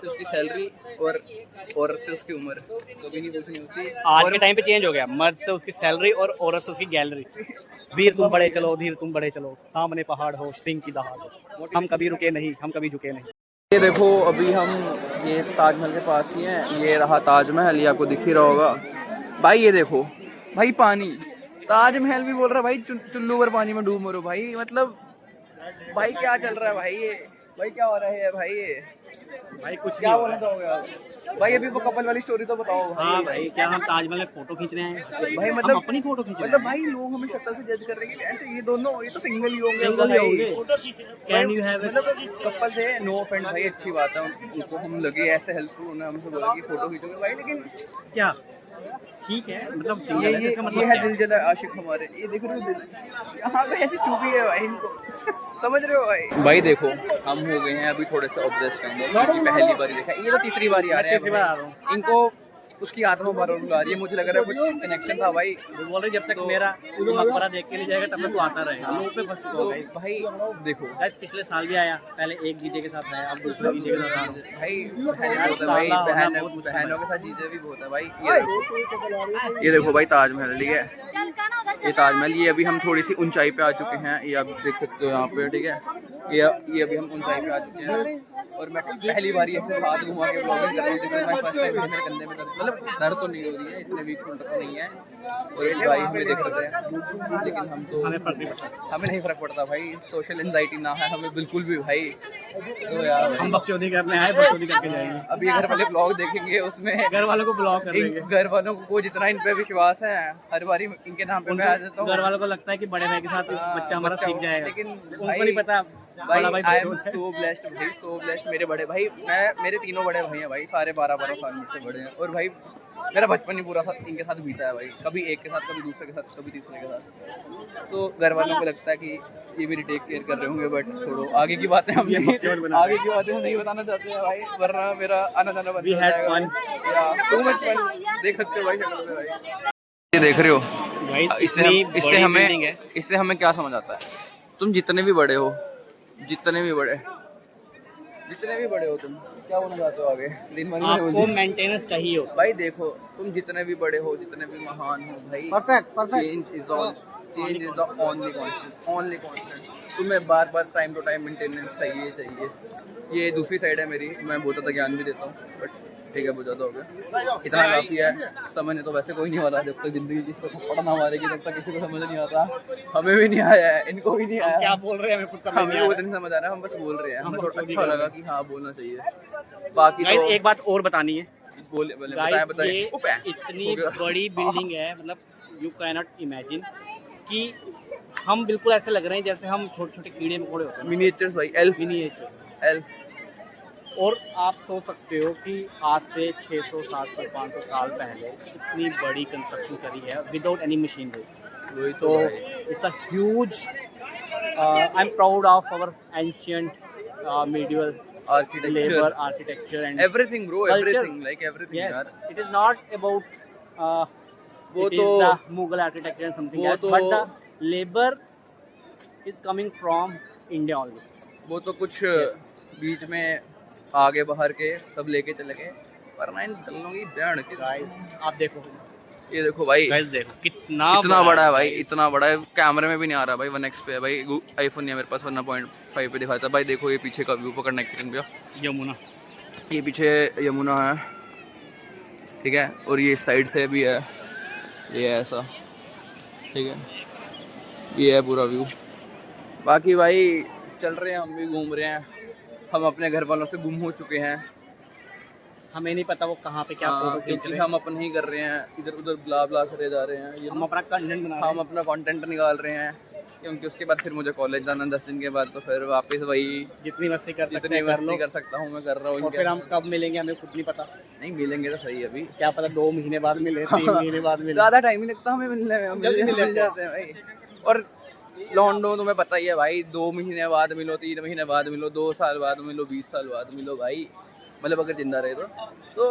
से उसकी सैलरी और औरत से उसकी उम्र कभी नहीं पूछनी होती। आज के टाइम पे चेंज हो गया, मर्द से उसकी सैलरी और औरत से उसकी गैलरी। वीर तुम बड़े चलो, धीर तुम बड़े चलो, सामने पहाड़ हो, सिंह की दहाड़ हो, हम कभी रुके नहीं, हम कभी झुके नहीं। ये देखो अभी हम ये ताजमहल के पास ही हैं, ये रहा ताजमहल, ये आपको दिख ही रहा होगा भाई। ये देखो भाई पानी, ताजमहल भी बोल रहा है भाई चुल्लू पर पानी में डूब मरो भाई। मतलब भाई क्या चल रहा है भाई, ये भाई क्या हो रहा है भाई, ये भाई कुछ क्या बोलना चाहोगे आप भाई? अभी वो कपल वाली स्टोरी तो बताओ भाई। हाँ भाई, क्या हम ताजमहल में फोटो खींच रहे हैं भाई? हम मतलब अपनी फोटो खींच रहे मतलब हैं। भाई लोग हमें शक्ल से जज कर रहे हैं कि अच्छा ये दोनों, ये तो सिंगल ही होंगे। सिंगल ही होंगे। कैन यू हैव मतलब कपल थे, नो ऑफेंड भाई, अच्छी बात है, उनको हम लगे ऐसे हेल्पफुल, उन्होंने हमसे बोला कि फोटो खींचोगे भाई, लेकिन क्या ठीक है, मतलब ये सिंगल है, ये इसका ये मतलब है क्या दिल जला आशिक हमारे। ये देख रहे हो दिल यहाँ पे ऐसे चुभी है भाई इनको समझ रहे हो भाई? भाई देखो हम हो गए हैं अभी थोड़े से ऑब्सेस्ड के अंदर, क्योंकि पहली बार देखा, ये तो तीसरी बार आ रहे हैं तीसरी बार आ रहा भाई। इनको उसकी आत्मा बार बुला रही है, मुझे लग रहा है कुछ कनेक्शन था भाई। बोल रहे जब तक मेरा मकबरा देख के नहीं जाएगा तब तक तो आता रहेगा। लोग पे फंस चुका तो है भाई देखो गाइस, पिछले साल भी आया, पहले एक जीजे के साथ आया, अब दूसरे जीजे के साथ आ रहा हूँ। भाई बहुत है भाई, बहनों के साथ जीजे भी बहुत है भाई। ये देखो भाई ताजमहल, ठीक है ये ताजमहल, ये अभी हम थोड़ी सी ऊंचाई पे आ चुके हैं, ये आप देख सकते हो यहाँ पे, ठीक है ये अभी हम ऊंचाई पे आ चुके हैं। और मैं पहली बार ऐसे हाथ घुमा के ब्लॉगिंग कर रहा हूँ, जैसे मैं फर्स्ट टाइम मेरे कंधे में दर्द, मतलब दर्द तो नहीं हो रही है, इतने वीक शोल्डर तो नहीं है। और ये भाई हमें देख रहे हैं, लेकिन हम तो हमें नहीं फर्क पड़ता भाई, सोशल एंजाइटी ना है हमें बिल्कुल भी भाई। तो यार हम बकचोदी करने आए, बकचोदी करके जाएंगे। अभी घर वाले ब्लॉग देखेंगे, उसमें घर वालों को ब्लॉक कर देंगे। घर वालों को जितना इन पे विश्वास है, हर बारी इनके नाम पे मैं आ जाता हूँ। घर वालों को लगता है कि बड़े भाई के साथ बच्चा हमारा सीख जाएगा, लेकिन उनको भाई नहीं पता भाई बड़ा भाई आई एम सो ब्लेस्ड भाई, सो ब्लेस्ड। मेरे बड़े भाई, मेरे तीनों बड़े भाई हैं भाई, सारे 12-12 साल मुझसे बड़े हैं। और भाई मेरा बचपन ही पूरा इनके साथ बीता है भाई, कभी एक के साथ, कभी दूसरे के साथ, कभी तीसरे के साथ। तो घर वालों को लगता है कि ये मेरी टेक केयर कर रहे होंगे, बट छोड़ो आगे की बातें हम नहीं बताना चाहते हैं भाई, वरना मेरा आना जाना बंद हो जाएगा। टू मच फन देख सकते हो भाई शक्ल पे भाई। ये देख रहे हो, इससे हमें क्या समझ आता है? तुम जितने भी बड़े हो तुम क्या बोलना चाहते हो आगे? दिन भर आपको मेंटेनेंस चाहिए हो भाई। देखो तुम जितने भी बड़े हो, जितने भी महान हो भाई, change is the only constant. तुम्हें बार बार टाइम टू टाइम मेंटेनेंस चाहिए। ये दूसरी साइड है मेरी, मैं बहुत ज़्यादा ज्ञान भी देता हूँ, बट ठीक है बहुत ज़्यादा हो गया, इतना काफ़ी है। समझने तो वैसे कोई नहीं वाला, जब तक जिंदगी जिसको थप्पड़ ना मारेगी तब तक किसी को समझ नहीं आता। हमें भी नहीं आया है, इनको भी नहीं आया। क्या बोल रहे हैं हमें कुछ समझ नहीं आ हमें उतना समझ आ रहा है, हम बस बोल रहे हैं, हमें थोड़ा अच्छा लगा कि हाँ बोलना चाहिए। बाकी तो एक बात और बतानी है, बताएं। ये इतनी बड़ी बिल्डिंग है, मतलब यू कैन नॉट इमेजिन कि हम बिल्कुल ऐसे लग रहे हैं जैसे हम छोटे छोटे कीड़े मकोड़े होते हैं, मिनिएचर्स भाई, एल्फ। और आप सोच सकते हो कि आज से 600, 700, 500 साल पहले इतनी बड़ी कंस्ट्रक्शन करी है without any machinery. So it's a huge, I am proud of our ancient medieval labor, architecture and everything bro, everything, like everything yes yaar. It is not about वो it तो is the Mughal architecture and something else, but the labor is coming from India only. वो तो कुछ बीच में आगे बाहर के सब लेके चले गए, वरना इन दलों की बैंड की। गाइस आप देखो, ये देखो भाई, गाइस देखो कितना बड़ा है भाई, इतना बड़ा है, कैमरे में भी नहीं आ रहा भाई। 1x पे है भाई, आईफोन नहीं है मेरे पास, 1.5 पे दिखाता भाई। देखो ये पीछे का व्यू पकड़ना, एक सेकंड भैया, यमुना, ये पीछे यमुना है, ठीक है, और ये इस साइड से भी है, ये ऐसा, ठीक है, ये है पूरा व्यू। बाकी भाई चल रहे हैं, हम भी घूम रहे हैं, हम अपने घर वालों से गुम हो चुके हैं, हमें नहीं पता वो कहाँ पे क्या फोटो खींच रहे हैं। हम अपना ही कर रहे हैं, इधर उधर ब्ला ब्ला करे जा रहे हैं, हम अपना कंटेंट बना रहे हैं, हम अपना कंटेंट निकाल रहे हैं, क्योंकि उसके बाद फिर मुझे कॉलेज जाना 10 दिन के बाद, तो फिर वापस वही जितनी मस्ती कर सकते हैं कर सकता हूँ मैं कर रहा हूँ। और फिर हम कब मिलेंगे हमें खुद नहीं पता, नहीं मिलेंगे तो सही, अभी क्या पता 2 महीने बाद मिले, 3 महीने बाद मिले, ज़्यादा टाइम नहीं लगता हमें मिलने में, हम जल्दी मिल जाते हैं भाई। और लॉन्डो तुम्हें पता ही है भाई, 2 महीने बाद मिलो, 3 महीने बाद मिलो, 2 साल बाद मिलो, 20 साल बाद मिलो भाई, मतलब अगर जिंदा रहे तो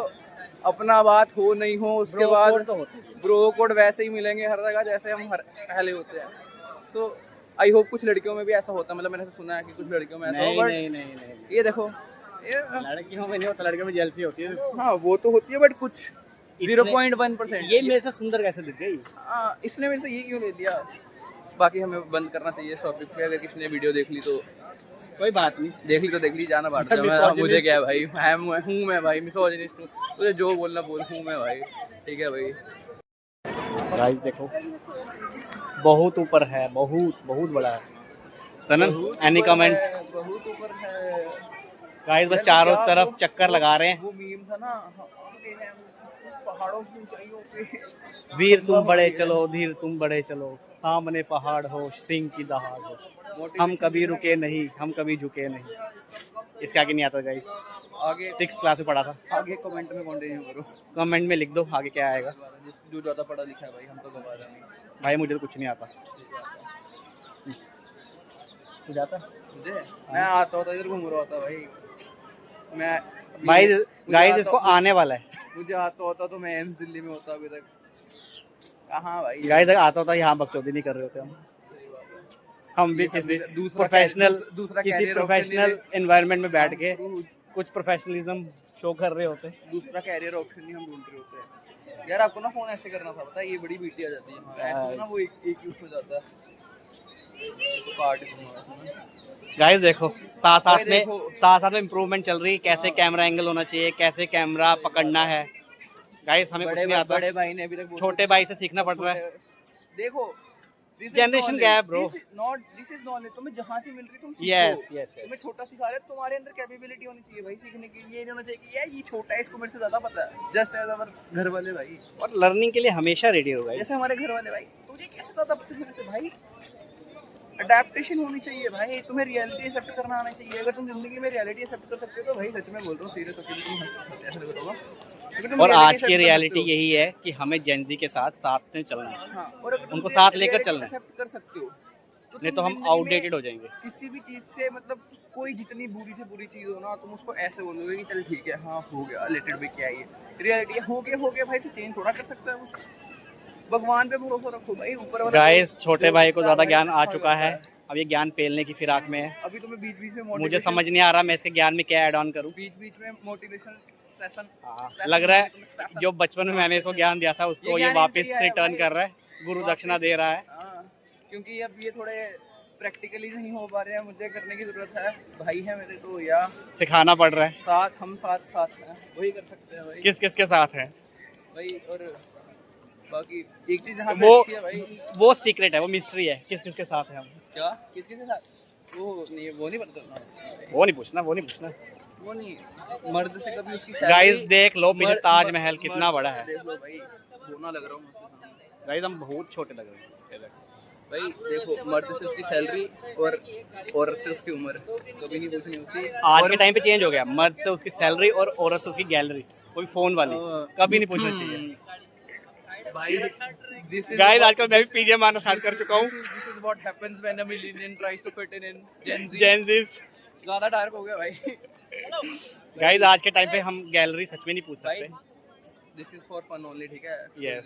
अपना बात हो नहीं हो उसके बाद तो ब्रो कोड वैसे ही मिलेंगे हर जगह जैसे हम हर पहले होते हैं। तो आई होप कुछ लड़कियों में भी ऐसा होता है, मतलब मैंने सुना है कि कुछ लड़कियों में ऐसा हो, बट नहीं। ये देखो लड़कियों में नहीं होता, लड़कियों में जेलसी होती है। हाँ वो तो होती है, बट कुछ 0.1%। ये मेरे से सुंदर कैसे दिख गई? हाँ, इसने मेरे से ये क्यों ले लिया। बाकी हमें बंद करना चाहिए इस टॉपिक पे। अगर किसी ने वीडियो देख ली तो कोई बात नहीं, देख ली तो देख ली, जाना बात है। Misogynist। मुझे क्या है भाई, हूँ मैं भाई मिसोजिनिस्ट हूँ। तुझे जो बोलना बोल, हूँ मैं भाई, ठीक है भाई। गाइस देखो, बहुत ऊपर है, बहुत बहुत बड़ा है। सनन, एनी कमेंट? बहुत ऊपर है गाइस बस चारों तरफ चक्कर लगा रहे हैं। वो मीम था ना, आगे हैं पहाड़ों की ऊंचाइयों पे, वीर तुम बड़े चलो, धीर तुम बड़े चलो, सामने पहाड़ हो, सिंह की दहाड़ हो, हम कभी रुके नहीं, हम कभी झुके नहीं। इसके आगे नहीं आता गाइस, आगे 6th क्लास में पढ़ा था। आगे कमेंट में कंटिन्यू करो, कमेंट में लिख दो आगे क्या आएगा। जो ज्यादा पढ़ा लिखा है भाई, हम तो गवा रहे हैं भाई मुझे तो कुछ नहीं आता। कुछ आता? मुझे मैं आता होता इधर घूम रहा होता भाई। मैं भाई गाइस इसको आने वाला है। मुझे आता होता तो मैं एम्स दिल्ली में होता अभी तक। कहाँ भाई गाइस आता होता यहाँ बकचोदी नहीं कर रहे होते हम भी किसी प्रोफेशनल एनवायरनमेंट में बैठ के कुछ प्रोफेशनलिज्म शो कर रहे होते। दूसरा कैरियर ऑप्शन नहीं हम ढूंढ रहे होते। यार आपको ना फोन ऐसे करना था, पता है, ये बड़ी बीटी आ जाती है ऐसे ना, वो एक यूज हो जाता है। गाइस देखो, साथ साथ में इम्प्रूवमेंट चल रही है, कैसे कैमरा एंगल होना चाहिए, कैसे कैमरा पकड़ना है। गाइस हमें कुछ नहीं आता। बड़े भाई ने अभी तक छोटे भाई से सीखना पड़ रहा है। देखो generation gap bro, this is knowledge. तुम्हें जहाँ से मिल रही तुम सीखो। यस तुम्हें छोटा सिखा रहे, तुम्हारे अंदर कैपेबिलिटी होनी चाहिए भाई सीखने की। ये नहीं होना चाहिए कि यार ये छोटा है, इसको मेरे से ज्यादा पता है। जस्ट एज अवर घर वाले भाई, और लर्निंग के लिए हमेशा रेडी हो गाइस। जैसे हमारे घर वाले भाई, तुझे कैसे ज्यादा पता है मेरे से भाई। अडेप्टेशन होनी चाहिए भाई, तुम्हें रियलिटी एक्सेप्ट करना आना चाहिए। अगर तुम जिंदगी में रियलिटी एक्सेप्ट कर सकते हो तो भाई सच में बोल रहा हूँ, सीरियस होकर तुम ऐसा करोगे। और आज की रियलिटी यही है कि हमें जेनजी के साथ में चलना है। हाँ, और उनको साथ लेकर चलना है, एक्सेप्ट कर सकते हो नहीं तो हम आउटडेटेड हो जाएंगे। किसी भी चीज से, मतलब कोई जितनी बुरी से बुरी चीज हो ना, तुम उसको ऐसे बोलोगे कि चल ठीक है, हाँ हो गया, लेटेड भी क्या है, रियलिटी हो गया भाई, तो चेंज थोड़ा कर सकता है उसको। भगवान पे भरोसा रखो भाई, ऊपर वाला। गाइस छोटे भाई को ज्यादा ज्ञान आ चुका है, अब ये ज्ञान पेलने की फिराक में है। अभी तुम्हें बीच बीच में मुझे समझ नहीं आ रहा मैं इसके ज्ञान में क्या ऐड ऑन करूं। बीच बीच में मोटिवेशन सेशन लग रहा है जो बचपन में मैंने इसको ज्ञान दिया था उसको ये वापस रिटर्न कर रहा है, गुरु दक्षिणा दे रहा है। क्योंकि अब ये थोड़े प्रैक्टिकली नहीं हो पा रहे हैं, मुझे करने की जरूरत है। भाई है मेरे तो, या सिखाना पड़ रहा है। साथ हम साथ हैं, वही कर सकते हैं भाई। किस के साथ है भाई। और बाकी एक चीज यहाँ वो है भाई, वो सीक्रेट है, वो मिस्ट्री है, किस के साथ है हम। क्या किसके साथ? वो नहीं पता करना, वो नहीं पूछना वो नहीं। मर्द से कभी उसकी गाइस देख लो मेरे ताजमहल कितना बड़ा है। देख लो भाई, सोना लग रहा हूँ गाइस, हम बहुत छोटे लग रहे हैं भाई। देखो मर्द से उसकी सैलरी और औरत से उसकी उम्र कभी नहीं पूछनी होती। आज के टाइम पे चेंज हो गया, मर्द से उसकी सैलरी और औरत से उसकी गैलरी, कोई फोन वाली कभी नहीं पूछना चाहिए भाई। गाइस आजकल मैं भी पीजे मारना स्टार्ट कर चुका हूँ। This is what happens when a millennial tries to fit in Gen Z। ज्यादा डार्क हो गया भाई। गाइस आज के टाइम पे हम गैलरी सच में नहीं पूछ सकते। This is for fun only, ठीक है? Yes।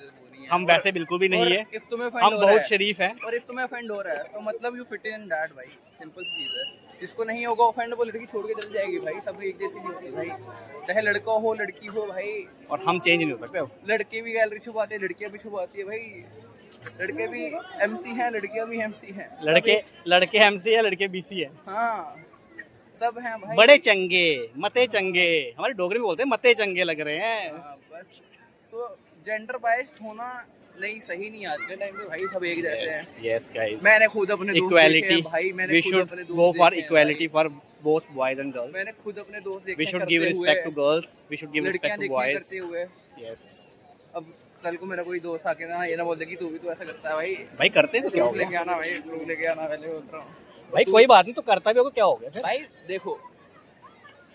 हम वैसे बिल्कुल भी नहीं है, if तुम्हें हम बहुत शरीफ हैं। और if तुम्हें offend हो रहा है तो मतलब you fit in that भाई, सिंपल सी चीज है। जिसको नहीं होगा offend, वो लड़की छोड़ के चल जाएगी भाई। सब एक जैसी नहीं होती भाई, चाहे लड़का हो लड़की हो भाई। और हम चेंज नहीं हो सकते। लड़के भी गैलरी छुपाते हैं, लड़कियां भी छुपाती है भाई। लड़के भी MC हैं, लड़कियां भी MC हैं। लड़के MC है, लड़के BC है। हाँ सब हैं भाई। बड़े चंगे मते चंगे, हमारे डोगरी में बोलते हैं मते चंगे लग रहे हैं। बस तो जेंडर बाइस्ड होना नहीं, सही नहीं आज के टाइम पे भाई, सब एक जैसे हैं। यस गाइस, मैंने खुद अपने दोस्त इक्वालिटी भाई, मैंने वी खुद शुड अपने दोस्त गो फॉर देखे हैं इक्वालिटी भाई। For both boys and girls. मैंने खुद अपने दोस्त देखे वी शुड गिव करते रिस्पेक्ट टू हुए। गर्ल्स, वी शुड गिव लड़कियां रिस्पेक्ट टू देखी बॉयज। करते हुए। यस, अब कल को मेरा कोई दोस्त आके ना ये ना बोल दे कि तू भी तो ऐसा करता है भाई। भाई करते हैं तो क्या हो प्रूफ गया लेके आना भाई, प्रूफ लेके आना, पहले बोल रहा हूँ भाई। कोई बात नहीं, तो करता भी होगा, क्या हो गया फिर? भाई। देखो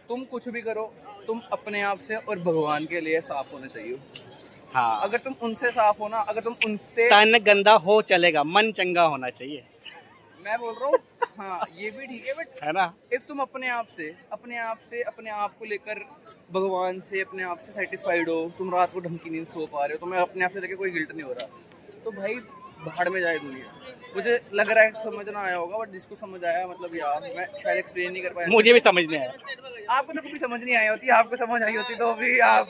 तुम कुछ भी करो, तुम अपने आप से और भगवान के लिए साफ होने चाहिए। हाँ, अगर तुम उनसे साफ हो ना, अगर तुम उनसे, तन गंदा हो चलेगा, मन चंगा होना चाहिए। मैं बोल रहा हूँ हाँ ये भी ठीक है, बट है ना। इफ तुम अपने आप से अपने आप को लेकर भगवान से अपने आप से सेटिस्फाइड हो, तुम रात को ढंग की नींद सो पा रहे हो, तुम्हें अपने आप से लेकर कोई गिल्ट नहीं हो रहा, तो भाई भाड़ में जाए दुनिया। मुझे लग रहा है समझ ना आया होगा, बट जिसको समझ आया मतलब यार मैं शायद एक्सप्लेन नहीं कर पाया। मुझे भी समझ नहीं आया। आपको तो कभी समझ नहीं आई होती, आपको समझ आई होती तो भी आप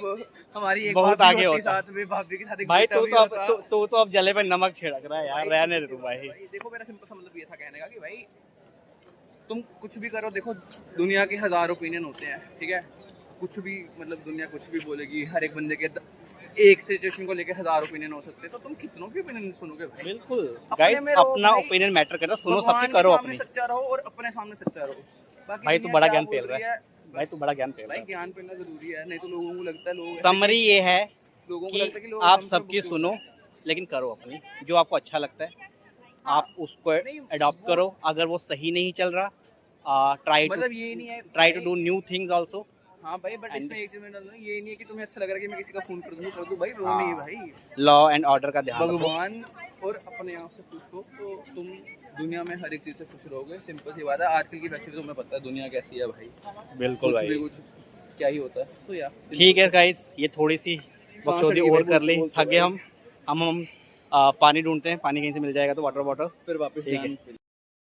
हमारी एक बहुत भाभी आगे होती, होता। साथ में भाभी के साथ एक भाई बेटा तू भी तो अब होता। तो अब जले पे नमक छिड़क रहा है यार, रहने दे तू भाई। देखो मेरा सिंपल सा मतलब ये था कहने का कि भाई तुम कुछ भी करो, देखो दुनिया के 1000 ओपिनियन होते हैं, ठीक है, कुछ भी मतलब दुनिया कुछ भी बोलेगी, हर एक बंदे के एक सिचुएशन को लेके 1000 ओपिनियन हो सकते हैं, तो तुम कितनों के ओपिनियन सुनोगे भाई? बिल्कुल अपने गाइस, में रहो अपना भाई। ओपिनियन मैटर करता है, सुनो भगवान सबकी, के करो सामने अपनी। सच्चा रहो और अपने सामने सच्चा रहो। बाकी भाई तू दुनिया बड़ा क्या ज्ञान बोल फेल रहा रही है भाई, तू बड़ा ज्ञान फेल भाई रहा है। ज्ञान पेलना जरूरी है, नहीं तो लोगों को लगता है लोग समरी ये है लोगों को कि लगता है कि लोग आप हमसे सबकी बुद्धू सुनो, हैं। लेकिन करो अपनी, जो आपको अच्छा लगता है आप उसको नहीं, अडॉप्ट वो- करो। अगर वो सही नहीं चल रहा, ट्राई मतलब ये नहीं है टू भाई। Do new things also. हाँ भाई, बट And- इसमें एक चीज मैं डाल दूं, ये नहीं है कि तुम्हें अच्छा लग रहा है कि मैं किसी का खून कर दूं भाई, वो हाँ। नहीं भाई। लॉ एंड ऑर्डर का ध्यान रखो। भगवान और अपने आप से खुश हो तो तुम दुनिया में हर एक चीज से खुश रहोगे। सिंपल सी बात है, आजकल की वैसे भी तुम्हें पता है दुनिया कैसी है भाई, बिल्कुल कुछ भी भाई। कुछ क्या ही होता है। तो यार ठीक है गाइस, ये थोड़ी सी बकचोदी चढ़ी और भाई, कर ली, बोल- थक गए बोल- हम पानी ढूंढते हैं, पानी कहीं से मिल जाएगा तो वाटर बॉटल। फिर वापस ठीक है।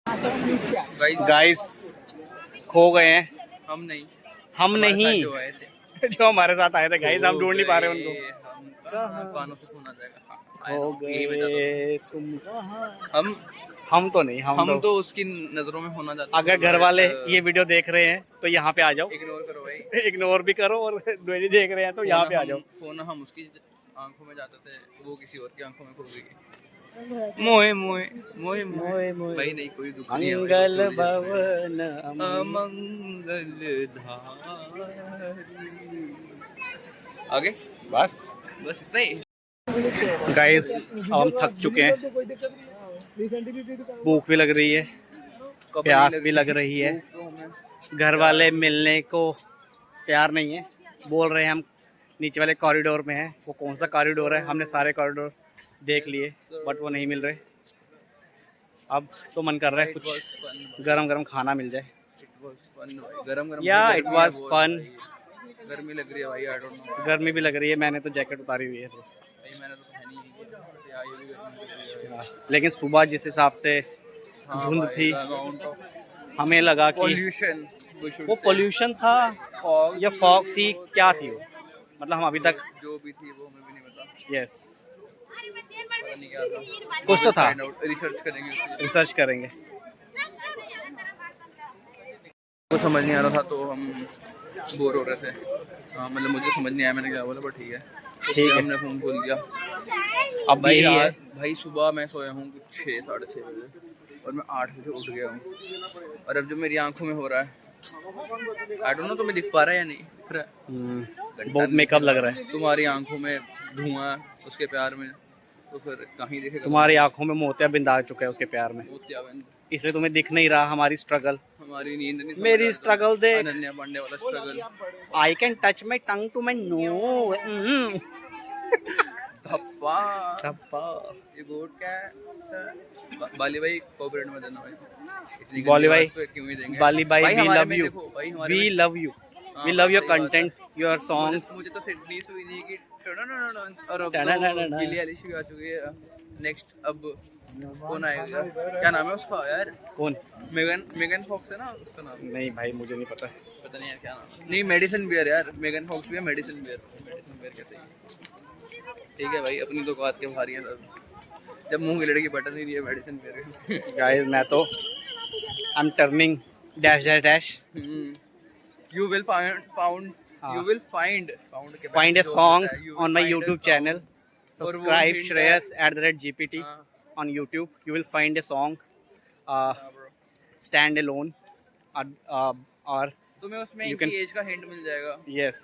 गाइस गाइस खो गए हैं हम नहीं, हम हमारे नहीं साथ जो आए थे जो हमारे साथ आए थे गाइस, हम ढूंढ नहीं पा रहे उनको। हम कानों से खून आ जाएगा। हाँ, I खो know, यही मैं चाहता गए तुम कहाँ? हूँ। हम तो नहीं, हम तो उसकी नजरों में होना चाहते अगर घर वाले ये वीडियो देख रहे हैं तो यहाँ पे आ जाओ, इग्नोर करो भाई। इग्नोर भी करो, और नहीं देख रहे हैं तो यहाँ पे आ जाओ। फोन हम उसकी आंखों में जाते थे, वो किसी और की आंखों में खो गई। मोए मोए मोए मोए मोए भाई, नहीं कोई दुख नहीं है भाई, मंगल बस हो जाए। भवन अमंगल आगे बस बस इतना ही। गाइस, अब हम थक चुके हैं, भूख भी लग रही है, प्यास भी लग रही है। घर वाले मिलने को तैयार नहीं है, बोल रहे हैं हम नीचे वाले कॉरिडोर में हैं। वो कौन सा कॉरिडोर है, हमने सारे कॉरिडोर देख लिए बट वो नहीं मिल रहे। अब तो मन कर रहा है कुछ गरम गरम खाना मिल जाए। गरम गरम या इट वाज फन। गर्मी लग रही है भाई, आई डोंट नो। गर्मी भी लग रही है, मैंने तो जैकेट उतारी हुई है तो। भाई मैंने तो पहनी ही नहीं है यार, ये भी गर्मी लग रही है। लेकिन सुबह जिस हिसाब से हाँ धुंध भाई, थी, amount of हमें लगा कि pollution, वो पोल्यूशन था fog या फॉग थी, क्या थी वो, मतलब हम अभी तक जो भी थी वो हमें भी नहीं पता, यस पता नहीं क्या था। कुछ तो था, रिसर्च करेंगे उससे। रिसर्च करेंगे। कुछ समझ नहीं आ रहा था तो हम बोर हो रहे थे। हाँ मतलब मुझे समझ नहीं आया मैंने क्या बोला, पर ठीक है, ठीक है। हमने फोन खोल दिया। अब भाई यही है, रात, भाई सुबह मैं सोया हूँ कुछ 6 साढ़े 6 बजे और मैं 8 बजे उठ गया हूँ, और अब जो मेरी आंखों में हो रहा है आई डोंट नो तुम्हें दिख पा रहा है या नहीं, दिख रहा है? बहुत मेकअप लग रहा है। तुम्हारी आंखों में धुआं है उसके प्यार में, तो फिर कहीं दिखेगा? तुम्हारी आंखों में मोतिया बिंद आ चुका है उसके प्यार में, मोतियाबिंद। इसलिए तुम्हें दिख नहीं रहा हमारी स्ट्रगल। हमारी नींद नहीं, मेरी स्ट्रगल देख, अनन्या पांडे वाला struggle. I can touch my tongue to my nose. धप्पा ये गोट क्या है? बाली भाई कोऑपरेट में देना भाई, इतनी बाली गंदी भाई, बात पे क्यों ही देंगे? बाली भाई, वी हमारे लव में यू, देखो, भाई हमारे वी में- लव यू, हाँ, वी लव योर सही बात है। Content, your songs. मुझे तो सिडनी हुई थी कि और अब टननननन। तो बिली एलिश भी आ चुकी है। नेक्स्ट अब कौन आएगा, क्या नाम है उसका यार? कौन? मेगन फॉक्स है ना उसका नाम? नहीं भाई मुझे नहीं पता। पता नहीं यार क्या नाम। नहीं मेडिसिन बियर यार, मेगन फॉक्स भी है, मेडिसिन बियर कैसे है? ठीक है भाई, अपनी तो औकात के भारी है सब, जब मुंह की लड़की बटन नहीं रही है मेडिसिन बियर। गाइस मैं तो I am turning dash dash dash You will find हाँ। you will find find a song You will on my find a YouTube song. channel, और वो subscribe hint है- Shreyas @GPT हाँ, on YouTube, you will find a song हाँ bro। stand alone or तुम्हें उसमें You इनकी can- as का hint मिल जाएगा, yes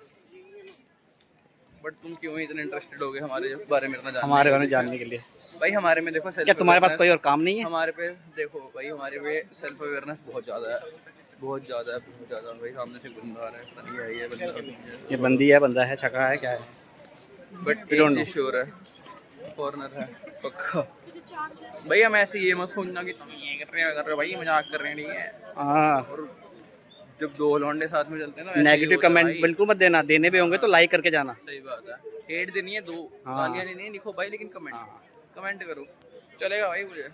बट तुम क्यों ही इतने इंटरेस्टेड हो गए हमारे बारे में इतना जानने हमारे के बारे में लिए? जानने के लिए। भाई हमारे में देखो क्या तुम्हारे पास कोई और काम नहीं है? हमारे पे देखो भाई, हमारे पे सेल्फ अवेयरनेस बहुत ज़्यादा है, बहुत ज़्यादा भाई। सामने से बंदा आ रहा है, पता नहीं है ये बंदा, ये बंदी है, बंदा है, छका है, क्या है? बट We don't एक know. श्योर है, फॉरनर है पक्का। भाई हम ऐसे ये मत सोचना कि तुम ये कर रहे हो भाई, मजाक कर रहे हैं, नहीं है। हाँ, और जब दो लौंडे साथ में चलते हैं ना, वैसे ही नेगेटिव होता है कमेंट भाई। बिल्कुल मत देना, देने भी होंगे तो लाइक करके जाना। सही बात है, हेट देनी है दो, हाँ। गालियाँ नहीं लिखो भाई, लेकिन कमेंट हाँ। कमेंट करो। चलेगा भाई मुझे।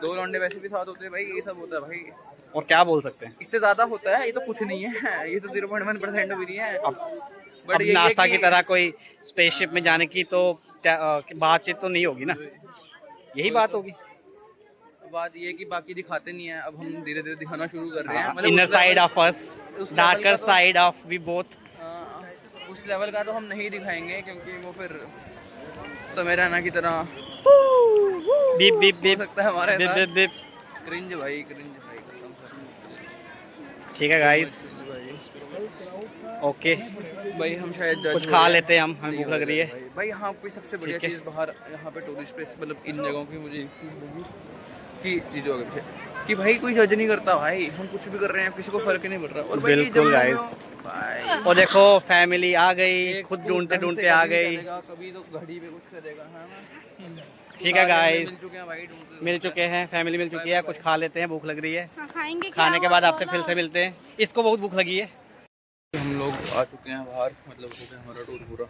2 लौंडे वैसे भी साथ होते हैं भाई, ये सब होता है भाई। और क्या बोल सकते हैं। इससे ज्यादा होता है, ये तो कुछ नहीं है, ये तो 0.1% भी नहीं है। अब नासा की तरह कोई स्पेसशिप में जाने की तो बातचीत तो नहीं होगी ना, यही बात होगी। बात ये कि बाकी दिखाते नहीं है, अब हम धीरे धीरे दिखाना शुरू कर रहे हैं। Inner side of us, darker side of we both. उस लेवल का तो हम नहीं दिखाएंगे, क्योंकि वो फिर समय रैना की तरह बीप बीप हो बीप सकता है हमारे बीप साथ। Beep beep. क्रिंज भाई, क्रिंज भाई, कसम से। ठीक है गाइस, ओके भाई हम शायद कुछ खा लेते हैं, हमें भूख लग रही है। भाई यहाँ पे सबसे बढ़िया ठीक है। चीज़ बाहर यहाँ पे टूरिस्ट प्लेस, मतलब इन जगहों की मुझे कि ये जो आगे कि भाई कोई जज नहीं करता भाई, हम कुछ भी कर रहे हैं, किसी को फर्क नहीं पड़ रहा। और भाई बिल्कुल गाइस, भाई और देखो फैमिली आ गई, खुद ढूंढते ढूंढते आ गई। कभी तो घड़ी पे कुछ करेगा, है ना? ठीक है गाइस, मिल चुके हैं भाई, ढूंढते मिल चुके हैं, फैमिली मिल चुकी है, कुछ खा लेते हैं, भूख लग रही है। हाँ, खाएंगे क्या खाने के हुआ बाद तो आपसे फिर बोलो। से मिलते हैं। इसको बहुत भूख लगी है। हम लोग आ चुके हैं बाहर, मतलब हो गया हमारा टूर पूरा।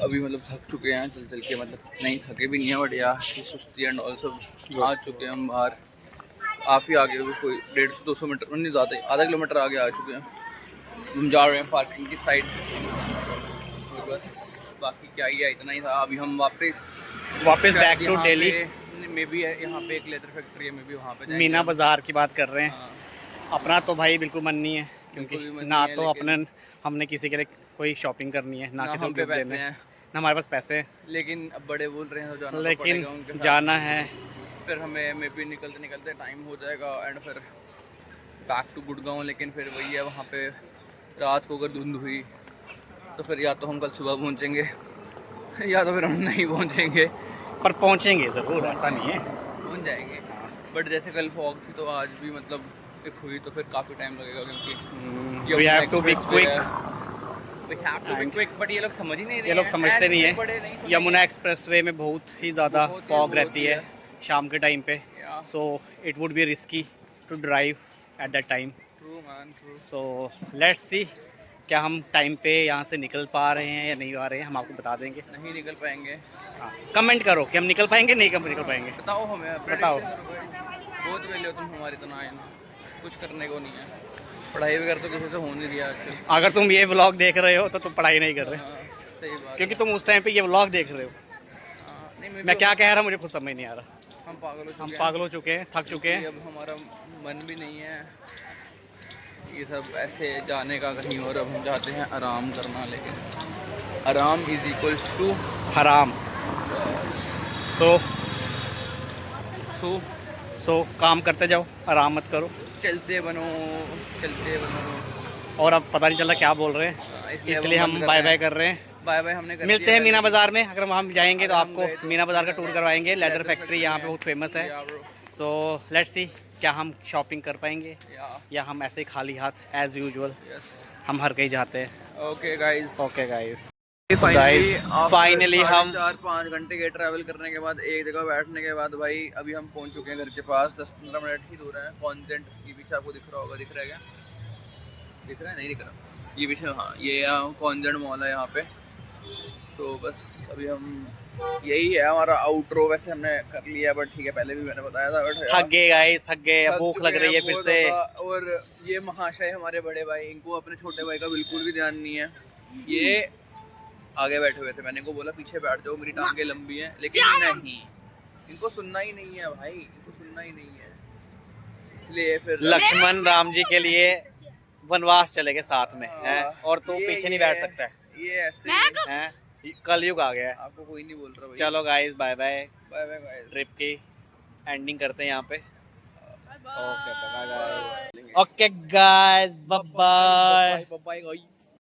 अभी मतलब थक चुके हैं चल चल के, मतलब नहीं थके भी नहीं है, बट यार सुस्ती एंड ऑल सब। आ चुके हैं हम बाहर, आप ही आगे कोई 150-200 मीटर नहीं, ज़्यादा आधा किलोमीटर आगे आ चुके हैं। हम जा रहे हैं पार्किंग की साइड, तो बस बाकी क्या ही है, इतना ही था। अभी हम वापस back to Delhi. Maybe यहाँ पे एक लेदर फैक्ट्री है, मे बी वहाँ पे जाएंगे मीना हम। बाजार की बात कर रहे हैं। हाँ, अपना तो भाई बिल्कुल मन नहीं है, क्योंकि बिल्कुल भी मन ना नहीं है, तो लेकिन- अपने हमने किसी के लिए कोई शॉपिंग करनी है, ना ना किसी हम को पे गिफ्ट पैसे देने हैं, हैं, ना हमारे पास पैसे हैं। लेकिन अब बड़े बोल रहे हैं तो जाना तो लेकिन पड़ेगा उनके साथ। जाना है। फिर हमें मे बी निकलते निकलते टाइम हो जाएगा, एंड फिर बैक टू गुड़गांव। लेकिन फिर वही है, वहाँ पे रात को अगर धुंध हुई तो फिर या तो हम कल सुबह पहुँचेंगे या तो फिर हम नहीं पहुँचेंगे। पर पहुंचेंगे ज़रूर, ऐसा नहीं है। पहुँच जाएंगे, बट जैसे कल फॉग थी तो आज भी मतलब इफ हुई तो फिर काफ़ी टाइम लगेगा, क्योंकि we have to be quick. But ये लोग समझ ही नहीं रहे ये लोग हैं, समझते नहीं ऐसे बड़े है। सुनेंगे। यमुना एक्सप्रेसवे में बहुत ही ज़्यादा बहुत ही फॉग बहुत रहती ही है है। शाम के टाइम पे, Yeah. So it would be risky to drive at that time. True, man, true. So let's see क्या हम टाइम पे यहाँ से निकल पा रहे हैं या नहीं आ रहे हैं, हम आपको बता देंगे। नहीं निकल पाएंगे, हाँ, कमेंट करो कि हम निकल पाएंगे नहीं निकल पाएंगे। बताओ हमें, बताओ। prediction करो भाई। बहुत वेले हो तुम हमारी तरह, आए ना कुछ करने को नहीं है। पढ़ाई वगैरह तो किसी से हो नहीं रही आजकल। अगर तुम ये व्लॉग देख रहे हो तो तुम पढ़ाई नहीं कर रहे, हाँ, सही बात क्योंकि तुम उस टाइम पे ये व्लॉग देख रहे हो। हाँ, नहीं मैं क्या कह रहा हूँ मुझे खुद समझ नहीं आ रहा। हम पागल हो चुके हम हैं, पागल हो चुके हैं, थक चुके क्योंकि हैं। अब हमारा मन भी नहीं है ये सब ऐसे जाने का कहीं और। अब हम चाहते हैं आराम करना, लेकिन आराम इज इक्वल टू हराम। सो सो काम करते जाओ, आराम मत करो। चलते बनो, चलते बनो। और अब पता नहीं चला क्या बोल रहे हैं, हाँ, इसलिए हम बाय बाय कर रहे हैं। बाय बाय हमने कर मिलते दिया हैं मीना पहले। बाज़ार में। अगर वहाँ हम जाएंगे तो अगर हम आपको गए तो मीना बाज़ार का टूर करवाएंगे। लेदर लेदर फैक्ट्री यहाँ पे है। बहुत फेमस है। Yeah, bro. So let's see क्या हम शॉपिंग कर पाएंगे Yeah, या हम ऐसे ही खाली हाथ एज यूजुअल yes. हम हर कहीं जाते हैं। Okay, guys. Okay guys, finally हम 4-5 घंटे के ट्रैवल करने के बाद, एक जगह बैठने के बाद भाई अभी हम पहुंच चुके हैं घर के पास। 10-15 मिनट ही दूर है। कॉन्सेंट ये पीछे आपको दिख रहा होगा, दिख रहा है क्या? दिख रहा है, नहीं दिख रहा? ये पीछे, हाँ, ये कॉन्सेंट मॉल है यहाँ पे। तो बस अभी हम, यही है हमारा आउटरो। वैसे हमने कर लिया, बट ठीक है, पहले भी मैंने बताया था। बट थक गए गाइस, थक गए, थक भूख चुके लग रही है हैं फिर बहुत से। ज़्यादा। और ये महाशय हमारे बड़े भाई, इनको अपने छोटे भाई का बिल्कुल भी ध्यान नहीं है। ये आगे बैठे हुए थे, मैंने इनको बोला पीछे बैठ जाओ, मेरी टांगें लंबी हैं, लेकिन नहीं, इनको सुनना ही नहीं है भाई, इनको सुनना ही नहीं है। इसलिए फिर लक्ष्मण राम जी के लिए वनवास चले गए साथ में हैं, और तू ये- पीछे नहीं ये- बैठ सकता है, ये ऐसे ही है। हैं? कलयुग आ गया है। आपको कोई नहीं बोल रहा भाई। चलो guys, bye bye. Bye bye guys. Trip की एंडिंग करते हैं यहाँ पे। Okay bye guys. Okay guys, bye bye. Bye bye guys.